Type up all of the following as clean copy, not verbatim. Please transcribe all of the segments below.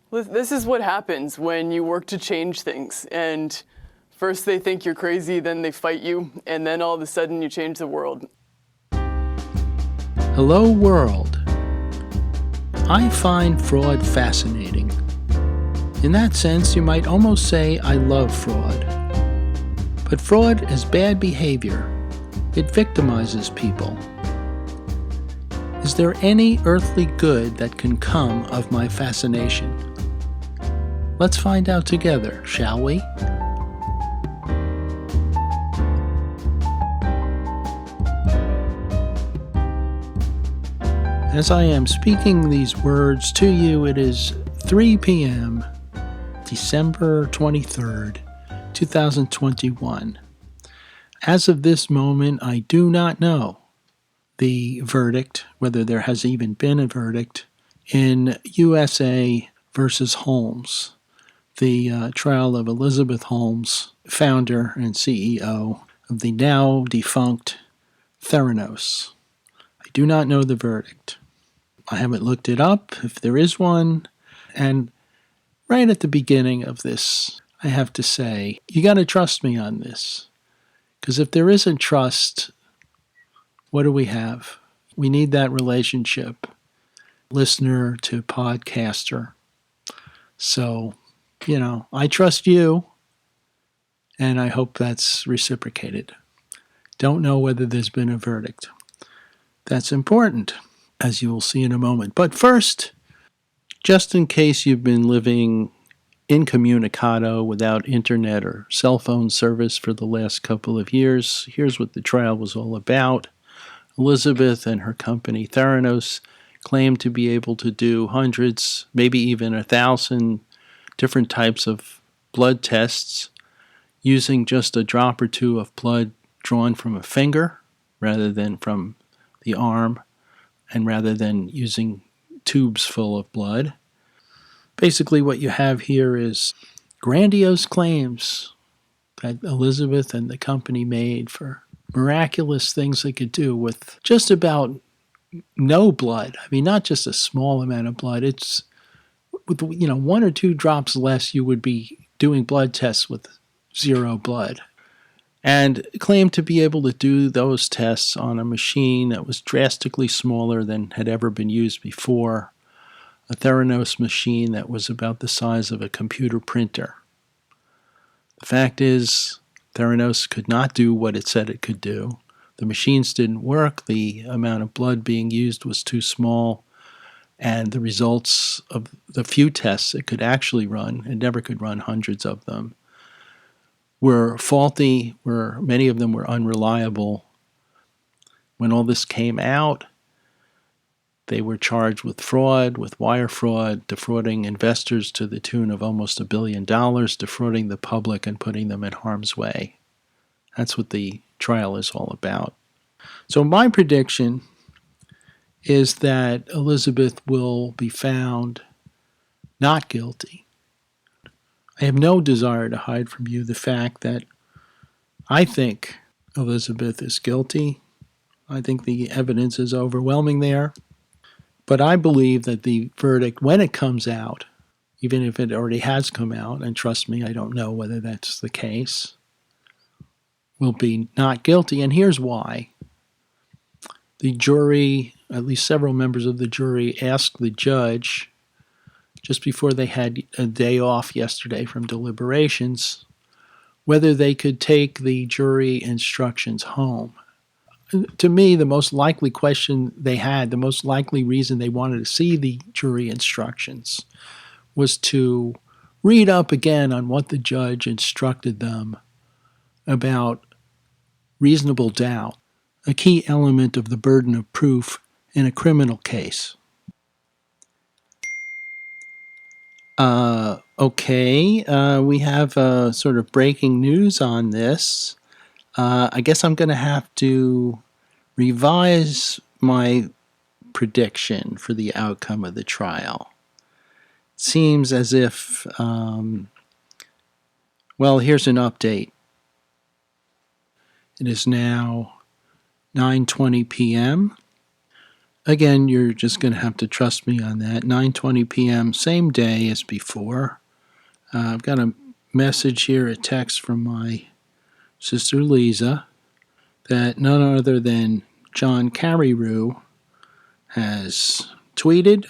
This is what happens when you work to change things. And first they think you're crazy, then they fight you, and then all of a sudden you change the world. Hello, world. I find fraud fascinating. In that sense, you might almost say I love fraud. But fraud is bad behavior. It victimizes people. Is there any earthly good that can come of my fascination? Let's find out together, shall we? As I am speaking these words to you, it is 3 p.m., December 23rd, 2021. As of this moment, I do not know the verdict, whether there has even been a verdict, in USA versus Holmes, the trial of Elizabeth Holmes, founder and CEO of the now-defunct Theranos. I do not know the verdict. I haven't looked it up, if there is one. And right at the beginning of this, I have to say, you got to trust me on this. Because if there isn't trust, what do we have? We need that relationship, listener to podcaster. So, I trust you, and I hope that's reciprocated. Don't know whether there's been a verdict. That's important, as you will see in a moment. But first, just in case you've been living incommunicado without internet or cell phone service for the last couple of years, here's what the trial was all about. Elizabeth and her company Theranos claimed to be able to do hundreds, maybe even 1,000 different types of blood tests using just a drop or two of blood drawn from a finger rather than from the arm, and rather than using tubes full of blood. Basically, what you have here is grandiose claims that Elizabeth and the company made for miraculous things they could do with just about no blood. I mean, not just a small amount of blood. It's with 1 or 2 drops less, you would be doing blood tests with zero blood. And claimed to be able to do those tests on a machine that was drastically smaller than had ever been used before, a Theranos machine that was about the size of a computer printer. The fact is, Theranos could not do what it said it could do. The machines didn't work, the amount of blood being used was too small, and the results of the few tests it could actually run, it never could run hundreds of them, were faulty, many of them were unreliable. When all this came out, they were charged with fraud, with wire fraud, defrauding investors to the tune of almost $1 billion, defrauding the public and putting them in harm's way. That's what the trial is all about. So my prediction is that Elizabeth will be found not guilty. I have no desire to hide from you the fact that I think Elizabeth is guilty. I think the evidence is overwhelming there. But I believe that the verdict, when it comes out, even if it already has come out, and trust me, I don't know whether that's the case, will be not guilty. And here's why. The jury, at least several members of the jury, asked the judge, just before they had a day off yesterday from deliberations, whether they could take the jury instructions home. To me, the most likely question they had, the most likely reason they wanted to see the jury instructions, was to read up again on what the judge instructed them about reasonable doubt, a key element of the burden of proof in a criminal case. We have sort of breaking news on this. I guess I'm going to have to revise my prediction for the outcome of the trial. It seems as if, here's an update. It is now 9:20 p.m. Again, you're just going to have to trust me on that. 9:20 p.m., same day as before. I've got a message here, a text from my sister Lisa, that none other than John Carreyrou has tweeted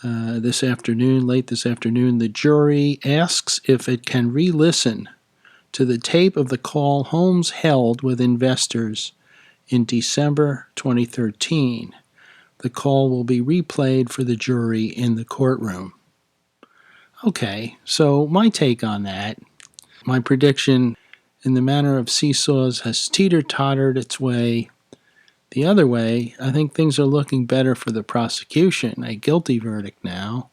this afternoon, late this afternoon. The jury asks if it can re-listen to the tape of the call Holmes held with investors in December 2013. The call will be replayed for the jury in the courtroom. Okay, so my take on that, my prediction in the manner of seesaws has teeter-tottered its way the other way. I think things are looking better for the prosecution, a guilty verdict now.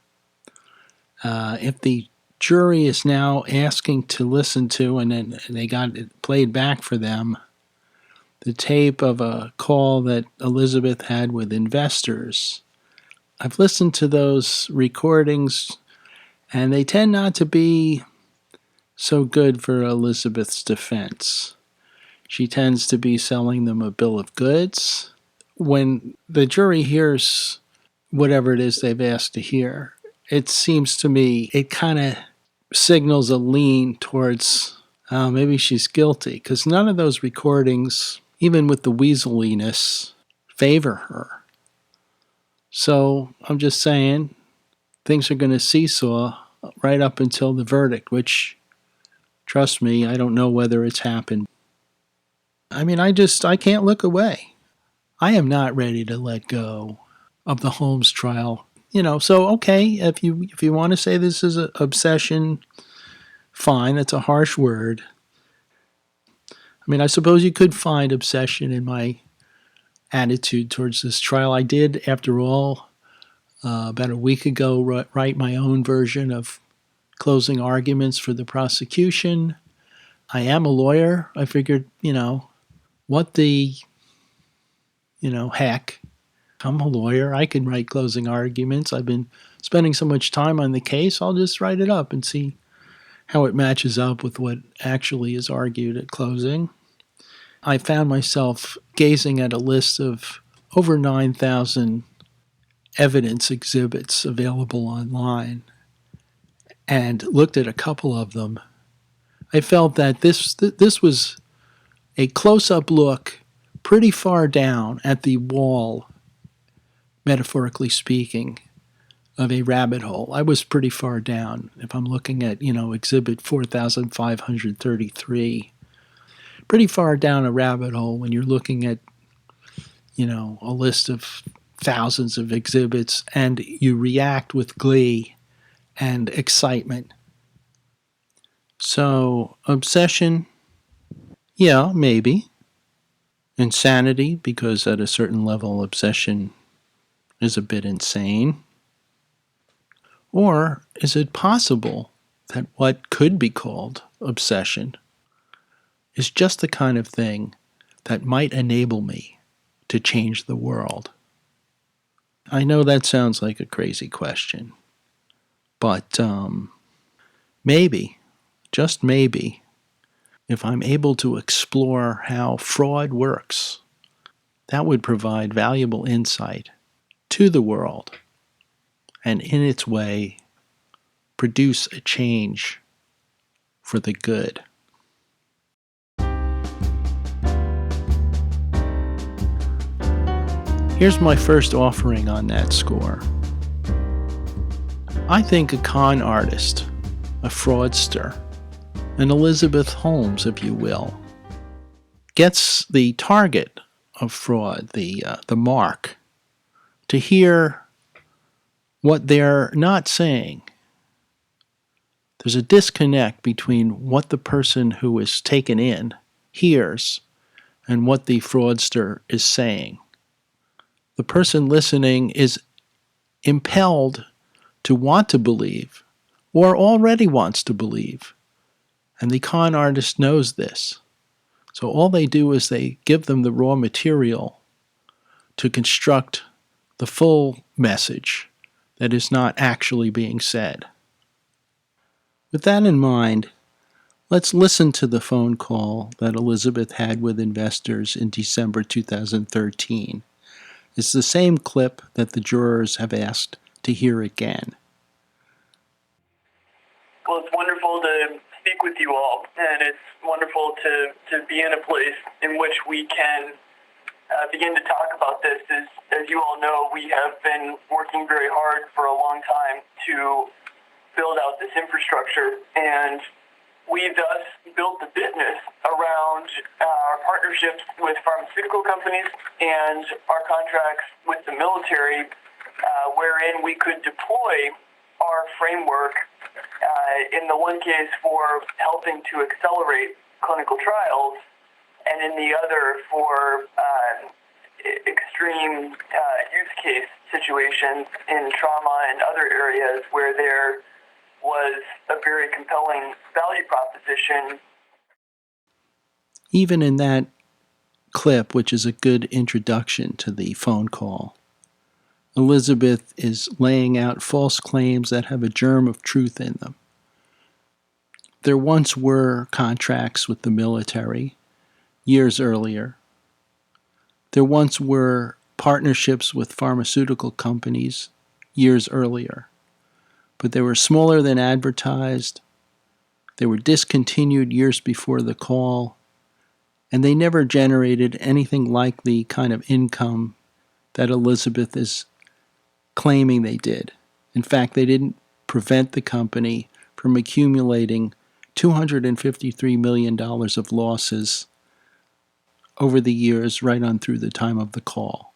If the jury is now asking to listen to, and then they got it played back for them, the tape of a call that Elizabeth had with investors. I've listened to those recordings, and they tend not to be so good for Elizabeth's defense. She tends to be selling them a bill of goods. When the jury hears whatever it is they've asked to hear, it seems to me it kind of signals a lean towards maybe she's guilty, because none of those recordings, even with the weaseliness, favor her. So I'm just saying things are going to seesaw right up until the verdict, which, trust me, I don't know whether it's happened. I mean, I can't look away. I am not ready to let go of the Holmes trial. So okay, if you want to say this is an obsession, fine, that's a harsh word. I mean, I suppose you could find obsession in my attitude towards this trial. I did, after all, about a week ago, write my own version of closing arguments for the prosecution. I am a lawyer. I figured, what the, heck. I'm a lawyer. I can write closing arguments. I've been spending so much time on the case, I'll just write it up and see how it matches up with what actually is argued at closing. I found myself gazing at a list of over 9,000 evidence exhibits available online and looked at a couple of them. I felt that this was a close-up look pretty far down at the wall, metaphorically speaking, of a rabbit hole. I was pretty far down. If I'm looking at, exhibit 4,533, pretty far down a rabbit hole when you're looking at, a list of thousands of exhibits and you react with glee and excitement. So, obsession, yeah, maybe. Insanity, because at a certain level, obsession is a bit insane. Or is it possible that what could be called obsession is just the kind of thing that might enable me to change the world? I know that sounds like a crazy question, but maybe, just maybe, if I'm able to explore how fraud works, that would provide valuable insight to the world and in its way produce a change for the good. Here's my first offering on that score. I think a con artist, a fraudster, an Elizabeth Holmes, if you will, gets the target of fraud, the mark, to hear what they're not saying. There's a disconnect between what the person who is taken in hears and what the fraudster is saying. The person listening is impelled to want to believe or already wants to believe, and the con artist knows this. So all they do is they give them the raw material to construct the full message that is not actually being said. With that in mind, let's listen to the phone call that Elizabeth had with investors in December 2013 It's the same clip that the jurors have asked to hear again. Well, it's wonderful to speak with you all, and it's wonderful to be in a place in which we can begin to talk about this. As you all know, we have been working very hard for a long time to build out this infrastructure, and we thus built the business around our partnerships with pharmaceutical companies and our contracts with the military, wherein we could deploy our framework in the one case for helping to accelerate clinical trials, and in the other for extreme use case situations in trauma and other areas where there was a very compelling value proposition. Even in that clip, which is a good introduction to the phone call, Elizabeth is laying out false claims that have a germ of truth in them. There once were contracts with the military years earlier. There once were partnerships with pharmaceutical companies years earlier, but they were smaller than advertised. They were discontinued years before the call, and they never generated anything like the kind of income that Elizabeth is claiming they did. In fact, they didn't prevent the company from accumulating $253 million of losses over the years, right on through the time of the call.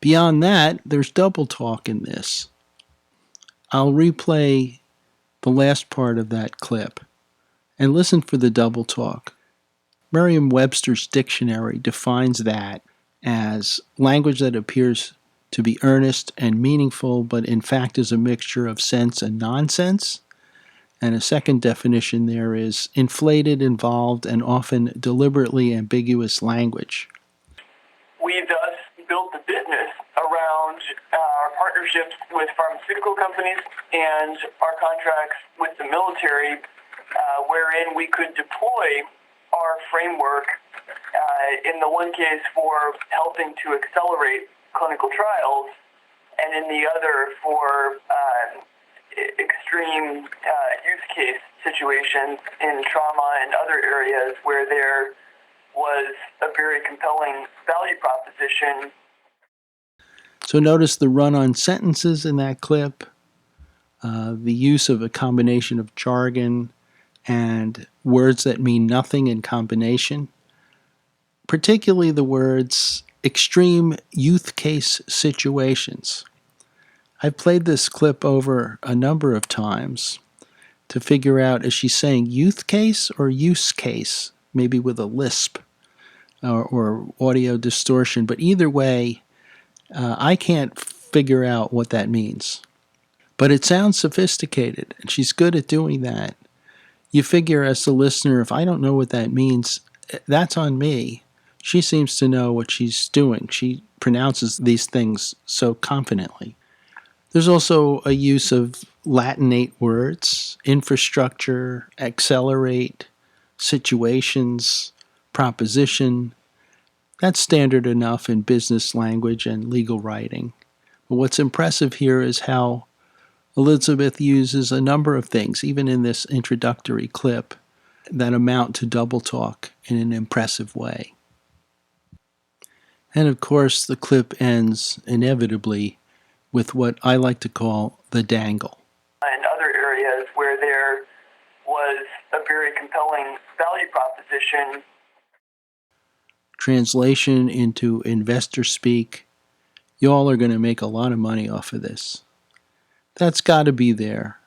Beyond that, there's double talk in this. I'll replay the last part of that clip and listen for the double talk. Merriam-Webster's dictionary defines that as language that appears to be earnest and meaningful, but in fact is a mixture of sense and nonsense. And a second definition there is inflated, involved, and often deliberately ambiguous language. We thus built the business around our partnerships with pharmaceutical companies and our contracts with the military, wherein we could deploy our framework in the one case for helping to accelerate clinical trials, and in the other for extreme use case situations in trauma and other areas where there was a very compelling value proposition. So notice the run-on sentences in that clip, the use of a combination of jargon and words that mean nothing in combination, particularly the words extreme youth case situations. I've played this clip over a number of times to figure out, is she saying youth case or use case, maybe with a lisp or audio distortion, but either way, I can't figure out what that means. But it sounds sophisticated, and she's good at doing that. You figure as the listener, if I don't know what that means, that's on me. She seems to know what she's doing. She pronounces these things so confidently. There's also a use of Latinate words, infrastructure, accelerate, situations, proposition. That's standard enough in business language and legal writing. But what's impressive here is how Elizabeth uses a number of things, even in this introductory clip, that amount to double talk in an impressive way. And of course, the clip ends inevitably with what I like to call the dangle. And other areas where there was a very compelling value proposition. Translation into investor speak, y'all are going to make a lot of money off of this. That's got to be there.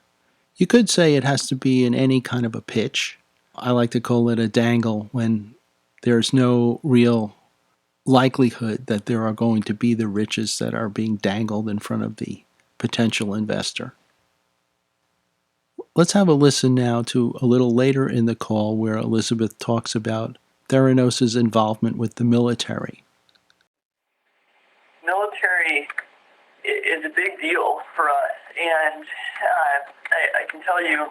You could say it has to be in any kind of a pitch. I like to call it a dangle when there's no real likelihood that there are going to be the riches that are being dangled in front of the potential investor. Let's have a listen now to a little later in the call where Elizabeth talks about Theranos' involvement with the military. Military is a big deal for us, and I can tell you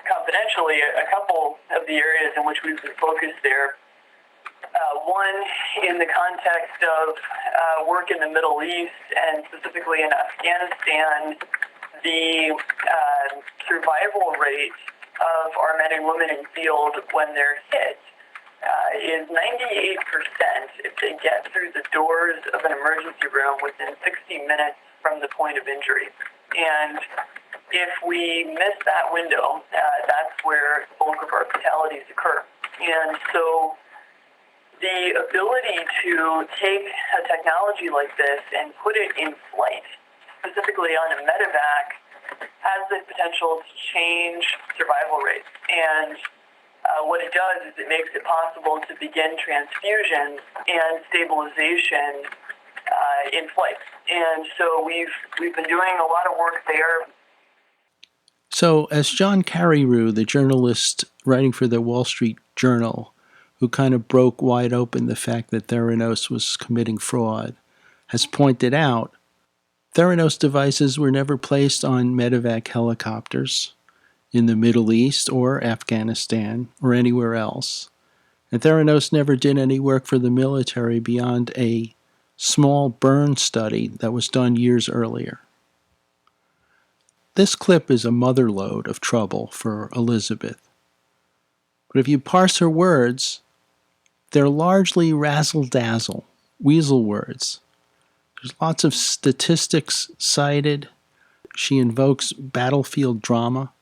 confidentially a couple of the areas in which we've been focused there. One, in the context of work in the Middle East and specifically in Afghanistan, the survival rate of our men and women in field when they're hit is 98% if they get through the doors of an emergency room within 60 minutes from the point of injury. And if we miss that window, that's where the bulk of our fatalities occur. And so the ability to take a technology like this and put it in flight, specifically on a medevac, has the potential to change survival rates. And what it does is it makes it possible to begin transfusion and stabilization in flight. And so we've been doing a lot of work there. So, as John Carreyrou, the journalist writing for the Wall Street Journal, who kind of broke wide open the fact that Theranos was committing fraud, has pointed out, Theranos devices were never placed on medevac helicopters in the Middle East or Afghanistan or anywhere else. And Theranos never did any work for the military beyond a small burn study that was done years earlier. This clip is a motherlode of trouble for Elizabeth. But if you parse her words, they're largely razzle-dazzle, weasel words. There's lots of statistics cited. She invokes battlefield drama.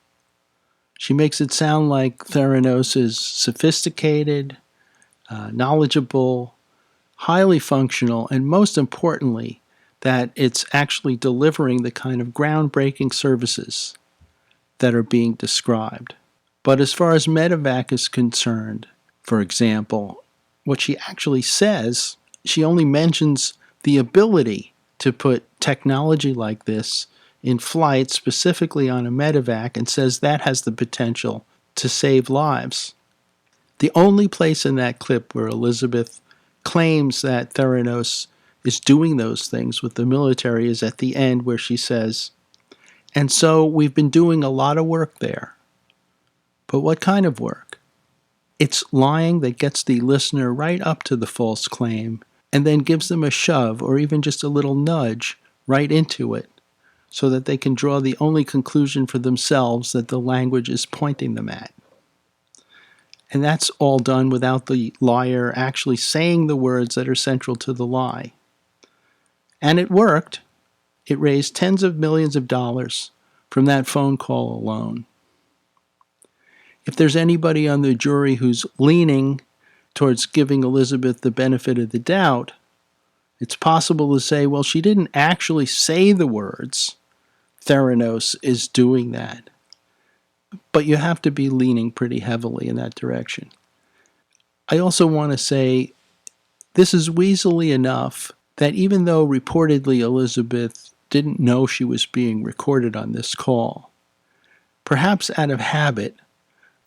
She makes it sound like Theranos is sophisticated, knowledgeable, highly functional, and most importantly, that it's actually delivering the kind of groundbreaking services that are being described. But as far as medevac is concerned, for example, what she actually says, she only mentions the ability to put technology like this in flight, specifically on a medevac, and says that has the potential to save lives. The only place in that clip where Elizabeth claims that Theranos is doing those things with the military is at the end where she says, and so we've been doing a lot of work there. But what kind of work? It's lying that gets the listener right up to the false claim and then gives them a shove or even just a little nudge right into it so that they can draw the only conclusion for themselves that the language is pointing them at. And that's all done without the liar actually saying the words that are central to the lie. And it worked. It raised tens of millions of dollars from that phone call alone. If there's anybody on the jury who's leaning towards giving Elizabeth the benefit of the doubt, it's possible to say, well, she didn't actually say the words. Theranos is doing that. But you have to be leaning pretty heavily in that direction. I also want to say this is weaselly enough that even though reportedly Elizabeth didn't know she was being recorded on this call, perhaps out of habit,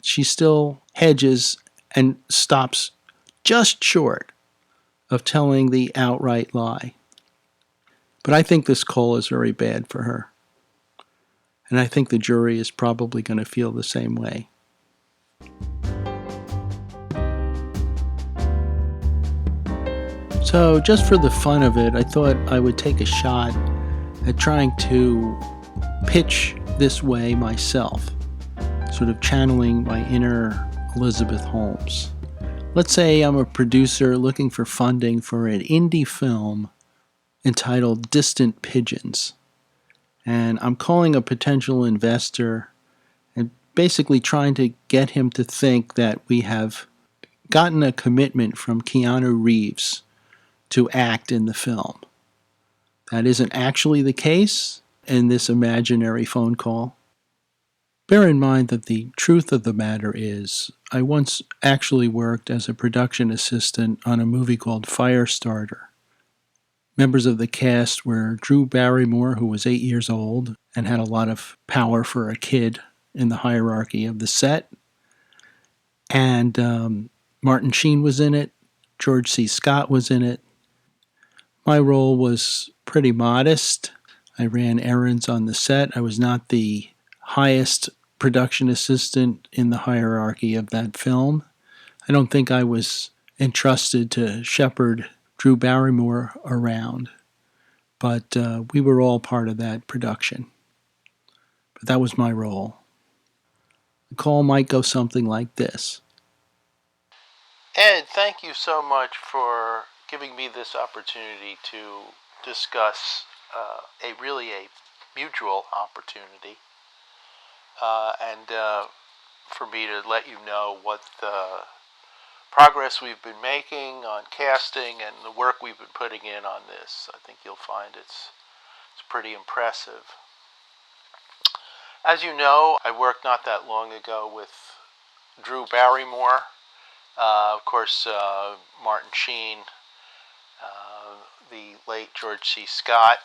she still hedges and stops just short of telling the outright lie. But I think this call is very bad for her. And I think the jury is probably going to feel the same way. So just for the fun of it, I thought I would take a shot at trying to pitch this way myself, sort of channeling my inner Elizabeth Holmes. Let's say I'm a producer looking for funding for an indie film entitled Distant Pigeons. And I'm calling a potential investor and basically trying to get him to think that we have gotten a commitment from Keanu Reeves to act in the film. That isn't actually the case in this imaginary phone call. Bear in mind that the truth of the matter is, I once actually worked as a production assistant on a movie called Firestarter. Members of the cast were Drew Barrymore, who was 8 years old and had a lot of power for a kid in the hierarchy of the set. And Martin Sheen was in it. George C. Scott was in it. My role was pretty modest. I ran errands on the set. I was not the highest production assistant in the hierarchy of that film. I don't think I was entrusted to shepherd Drew Barrymore around. But we were all part of that production. But that was my role. The call might go something like this. Ed, thank you so much for giving me this opportunity to discuss a mutual opportunity, and for me to let you know what progress we've been making on casting and the work we've been putting in on this. I think you'll find it's pretty impressive. As you know, I worked not that long ago with Drew Barrymore, of course, Martin Sheen, the late George C. Scott.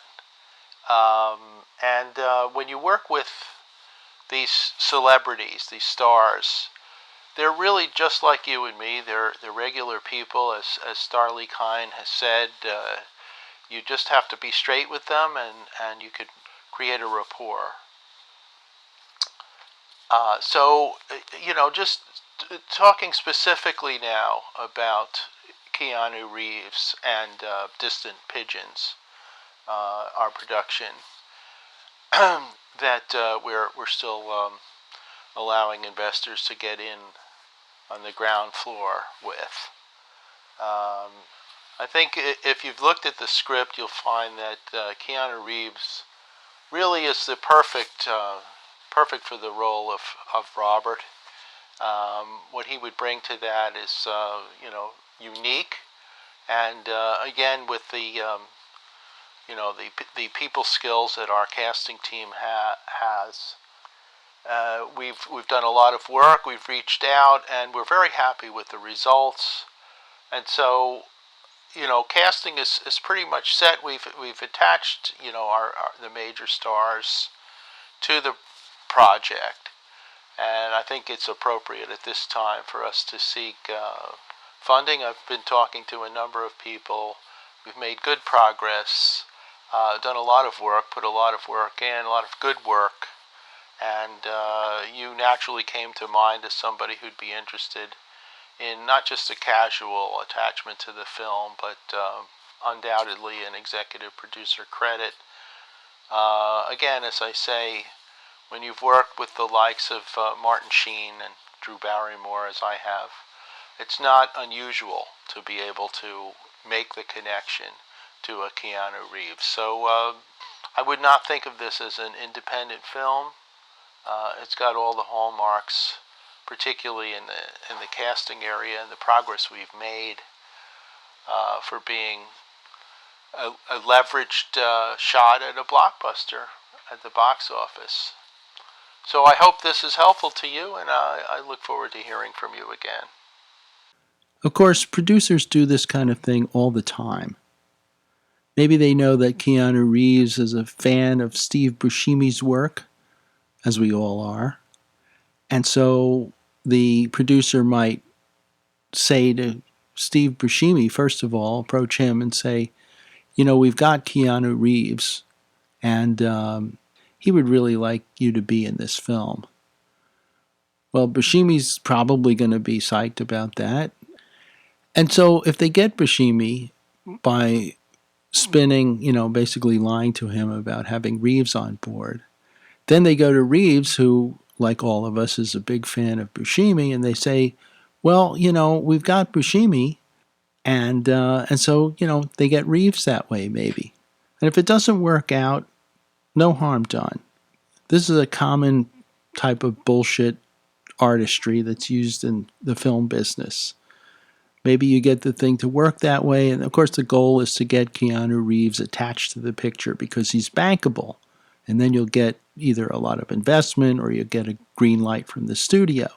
And when you work with these celebrities, these stars, they're really just like you and me. They're regular people, as Starlee Kine has said. You just have to be straight with them, and you could create a rapport. So, just talking specifically now about Keanu Reeves and Distant Pigeons, our production that we're still allowing investors to get in on the ground floor with. I think if you've looked at the script, you'll find that Keanu Reeves really is the perfect for the role of Robert. What he would bring to that is unique, and again with the people skills that our casting team has. We've done a lot of work. We've reached out, and we're very happy with the results. And so, casting is pretty much set. We've attached the major stars to the project, and I think it's appropriate at this time for us to seek funding. I've been talking to a number of people. We've made good progress, done a lot of work, put a lot of work in, a lot of good work, and you naturally came to mind as somebody who'd be interested in not just a casual attachment to the film, but undoubtedly an executive producer credit. Again, as I say, when you've worked with the likes of Martin Sheen and Drew Barrymore, as I have, it's not unusual to be able to make the connection to a Keanu Reeves. So I would not think of this as an independent film. It's got all the hallmarks, particularly in the casting area and the progress we've made for being a leveraged shot at a blockbuster at the box office. So I hope this is helpful to you, and I look forward to hearing from you again. Of course, producers do this kind of thing all the time. Maybe they know that Keanu Reeves is a fan of Steve Buscemi's work, as we all are. And so the producer might say to Steve Buscemi, first of all, approach him and say, we've got Keanu Reeves, and he would really like you to be in this film. Well, Buscemi's probably going to be psyched about that. And so if they get Buscemi by spinning, basically lying to him about having Reeves on board, then they go to Reeves, who, like all of us, is a big fan of Buscemi, and they say, well, we've got Buscemi, and so, they get Reeves that way, maybe. And if it doesn't work out, no harm done. This is a common type of bullshit artistry that's used in the film business. Maybe you get the thing to work that way, and of course the goal is to get Keanu Reeves attached to the picture because he's bankable, and then you'll get either a lot of investment or you'll get a green light from the studio.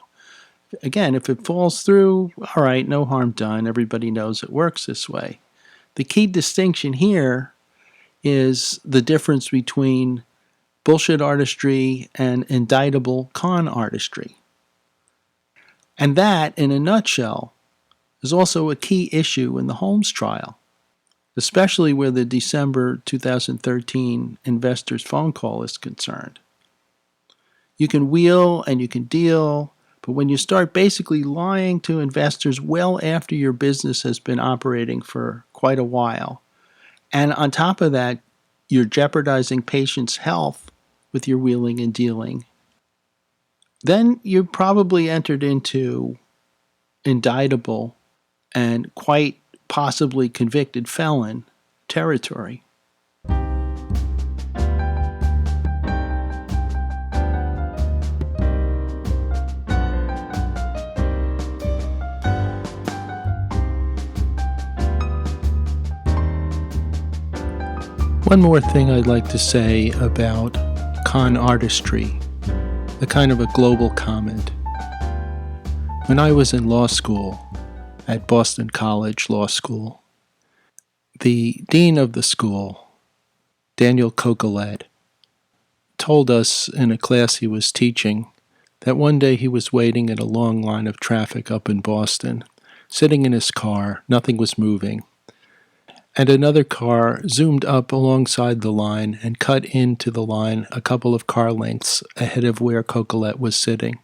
Again, if it falls through, all right, no harm done. Everybody knows it works this way. The key distinction here is the difference between bullshit artistry and indictable con artistry. And that, in a nutshell, is also a key issue in the Holmes trial, especially where the December 2013 investor's phone call is concerned. You can wheel and you can deal, But when you start basically lying to investors well after your business has been operating for quite a while, and on top of that, you're jeopardizing patients' health with your wheeling and dealing, then you probably entered into indictable and quite possibly convicted felon territory. One more thing I'd like to say about con artistry, the kind of a global comment. When I was in law school at Boston College Law School, the dean of the school, Daniel Cocolet, told us in a class he was teaching that one day he was waiting in a long line of traffic up in Boston, sitting in his car, nothing was moving, and another car zoomed up alongside the line and cut into the line a couple of car lengths ahead of where Cocolet was sitting.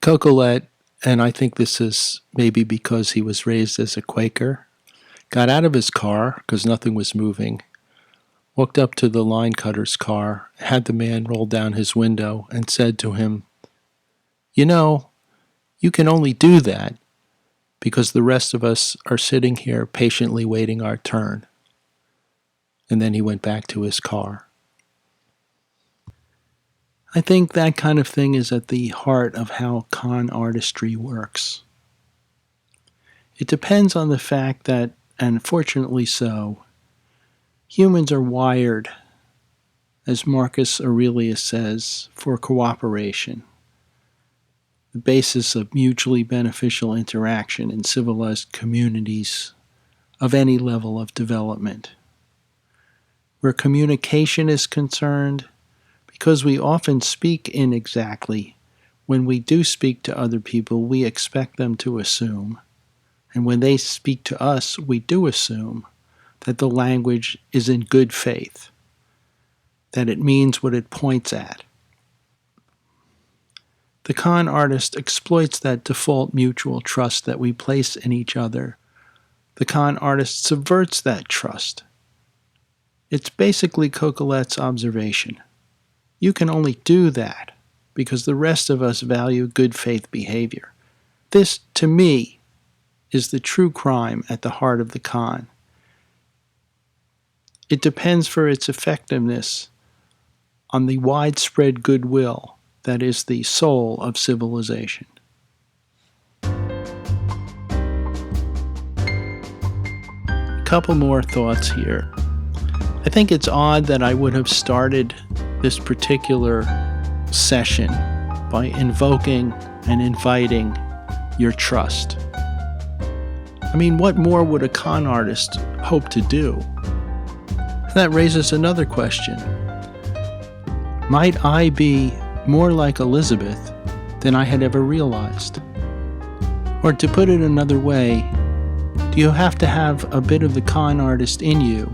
Cocolet, and I think this is maybe because he was raised as a Quaker, got out of his car because nothing was moving, walked up to the line cutter's car, had the man roll down his window, and said to him, "You know, you can only do that because the rest of us are sitting here patiently waiting our turn." And then he went back to his car. I think that kind of thing is at the heart of how con artistry works. It depends on the fact that, and fortunately so, humans are wired, as Marcus Aurelius says, for cooperation, the basis of mutually beneficial interaction in civilized communities of any level of development. Where communication is concerned, because we often speak inexactly, when we do speak to other people, we expect them to assume. And when they speak to us, we do assume that the language is in good faith, that it means what it points at. The con artist exploits that default mutual trust that we place in each other. The con artist subverts that trust. It's basically Cocolet's observation. You can only do that because the rest of us value good faith behavior. This, to me, is the true crime at the heart of the con. It depends for its effectiveness on the widespread goodwill that is the soul of civilization. A couple more thoughts here. I think it's odd that I would have started this particular session by invoking and inviting your trust. I mean, what more would a con artist hope to do? That raises another question. Might I be more like Elizabeth than I had ever realized? Or to put it another way, do you have to have a bit of the con artist in you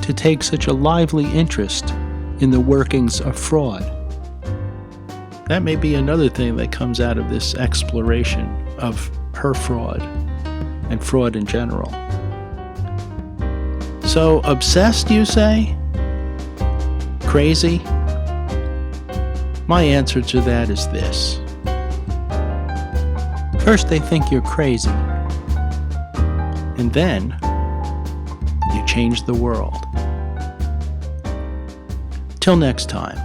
to take such a lively interest in the workings of fraud? That may be another thing that comes out of this exploration of her fraud and fraud in general. So, obsessed, you say? Crazy? My answer to that is this. First, they think you're crazy. And then, you change the world. Till next time.